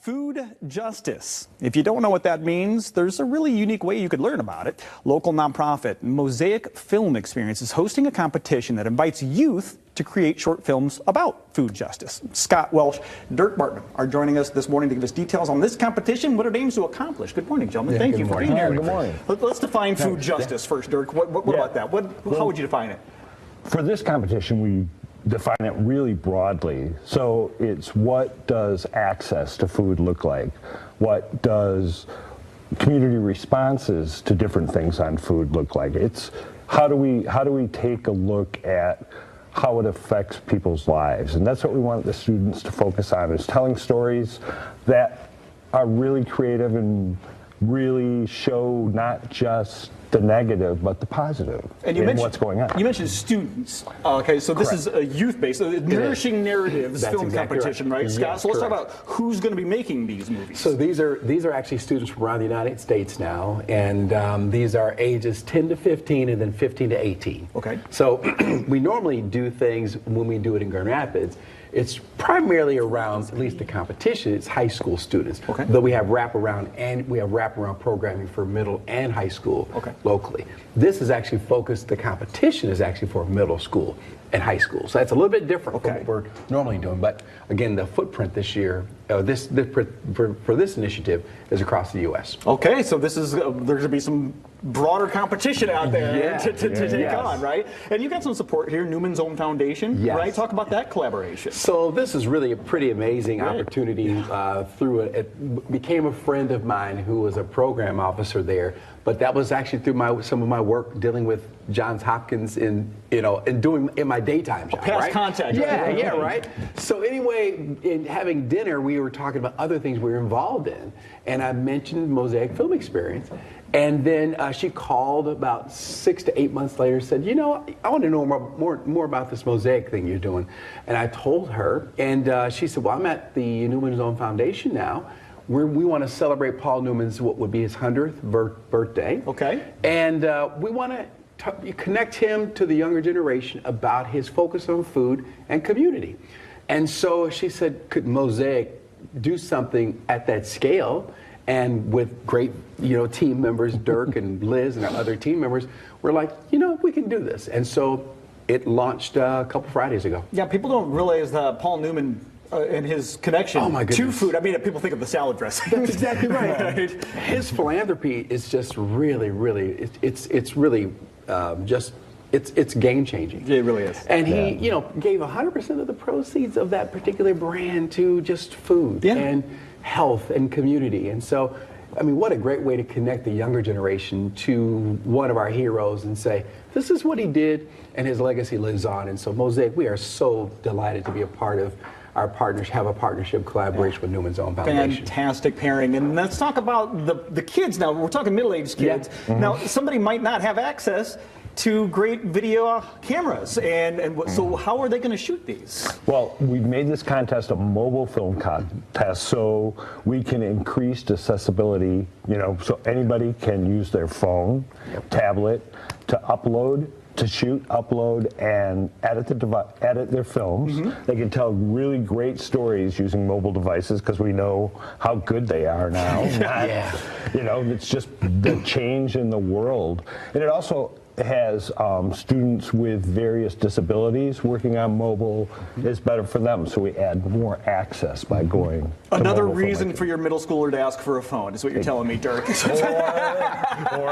Food justice. If you don't know what that means, there's a really unique way you could learn about it. Local nonprofit Mosaic Film Experience is hosting a competition that invites youth to create short films about food justice. Scott Welsh, Dirk Bartman are joining us this morning to give us details on this competition, what it aims to accomplish. Good morning, gentlemen. Thank you for being here. Good morning. Let's define food justice first, Dirk. What about that? How would you define it? For this competition, we define it really broadly. So it's what does access to food look like? What does community responses to different things on food look like? It's how do we take a look at how it affects people's lives? And that's what we want the students to focus on, is telling stories that are really creative and really show not just the negative, but the positive in what's going on. You mentioned students. Okay, so this is a youth-based, Nourishing Narratives film competition, right, Scott? Yes, so let's talk about who's going to be making these movies. So these are actually students from around the United States now, and these are ages 10 to 15 and then 15 to 18. Okay. So we normally do things when we do it in Grand Rapids. It's primarily around, at least the competition, it's high school students. Okay. Though we have wraparound programming for middle and high school locally. This is actually focused, the competition is actually for middle school and high school. So that's a little bit different from what we're normally doing. But again, the footprint this year, for this initiative is across the U.S. Okay, so this is, there's going to be some broader competition out there to take on, right? And you got some support here, Newman's Own Foundation, right? Talk about that collaboration. So this is really a pretty amazing opportunity. It became a friend of mine who was a program officer there, but that was actually through some of my work dealing with Johns Hopkins in my daytime job. Past contact. Yeah, right. So anyway, in having dinner, we were talking about other things we were involved in, and I mentioned Mosaic Film Experience. And then she called about 6 to 8 months later, said, you know, I want to know more about this Mosaic thing you're doing. And I told her, and she said, well, I'm at the Newman's Own Foundation now. We want to celebrate Paul Newman's, what would be his 100th birthday. Okay. And we want to connect him to the younger generation about his focus on food and community. And so she said, could Mosaic do something at that scale? And with great, team members, Dirk and Liz and our other team members, we're like, we can do this. And so it launched a couple Fridays ago. Yeah, people don't realize that Paul Newman and his connection to food. I mean, people think of the salad dressing. That's exactly right. His philanthropy is just really, really, it's really it's game changing. It really is. And he, gave 100% of the proceeds of that particular brand to just food and health and community. And so, I mean, what a great way to connect the younger generation to one of our heroes and say, this is what he did, and his legacy lives on. And so, Mosaic, we are so delighted to be a part of our partnership collaboration with Newman's Own Foundation. Fantastic pairing. And let's talk about the kids now. We're talking middle-aged kids. Now, somebody might not have access to great video cameras, so how are they going to shoot these? Well, we've made this contest a mobile film contest, so we can increase accessibility, so anybody can use their phone, tablet, to upload, to shoot, upload, and edit their films. They can tell really great stories using mobile devices because we know how good they are now. It's just the change in the world. And it also has students with various disabilities working on mobile. Is better for them, so we add more access by going another reason for your middle schooler to ask for a phone is what you're telling me, Dirk. or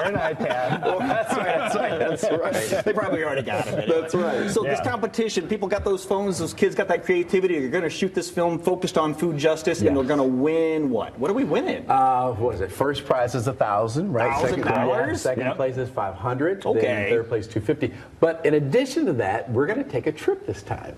an iPad. Well, that's right. They probably already got it anyway. That's right. So this competition, people got those phones, those kids got that creativity. They're going to shoot this film focused on food justice, and they're going to win what? What are we winning? What is it? First prize is $1,000, right? $1,000. Second place is $500. Okay. And third place $250. But in addition to that, we're going to take a trip this time.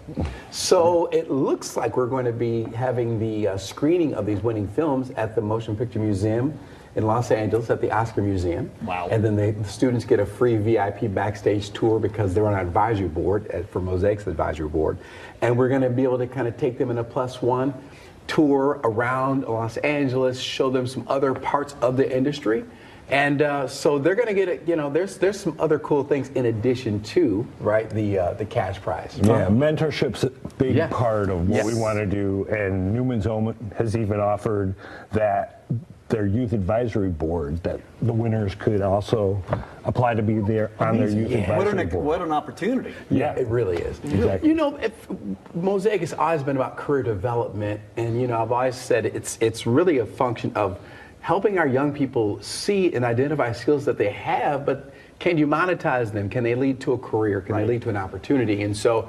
So it looks like we're going to be having the screening of these winning films at the Motion Picture Museum in Los Angeles at the Oscar Museum. Wow. And then the students get a free VIP backstage tour because they're on our advisory board for Mosaic's advisory board. And we're going to be able to kind of take them in a +1 tour around Los Angeles, show them some other parts of the industry. And so they're going to get it. You know, there's some other cool things in addition to, right, the cash prize. Yeah, mentorship's a big Yeah. part of what Yes. we want to do, and Newman's Own has even offered that their youth advisory board, that the winners could also apply to be there on their youth Yeah. advisory board. What an opportunity. Yeah. It really is. Exactly. You know, Mosaic has always been about career development, and you know, I've always said it's really a function of helping our young people see and identify skills that they have, but can you monetize them? Can they lead to a career? Can they lead to an opportunity? And so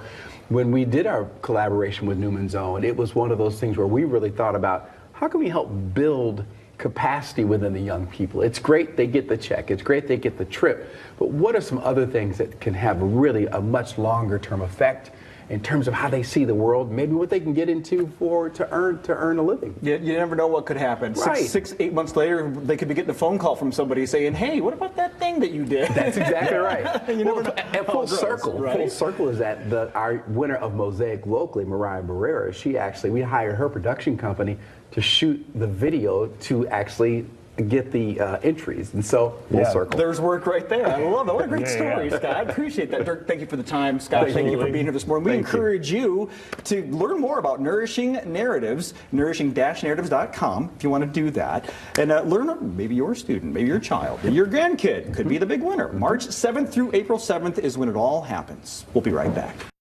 when we did our collaboration with Newman's Own, it was one of those things where we really thought about how can we help build capacity within the young people. It's great they get the check, it's great they get the trip, but what are some other things that can have really a much longer term effect in terms of how they see the world, maybe what they can get into to earn a living? You never know what could happen. Right. 8 months later, they could be getting a phone call from somebody saying, "Hey, what about that thing that you did?" That's exactly right. You never know And how full it grows, circle. right? Full circle is that our winner of Mosaic locally, Mariah Barrera, we hired her production company to shoot the video to actually get the entries, and so full Yeah. circle. There's work right there. I love that. What a great Yeah, story, yeah. Scott. I appreciate that. Dirk, thank you for the time. Scott, thank you for Absolutely. being here this morning. We Thank you. encourage you to learn more about Nourishing Narratives, nourishing-narratives.com, if you want to do that. And learn, maybe your student, maybe your child, your grandkid could be the big winner. March 7th through April 7th is when it all happens. We'll be right back.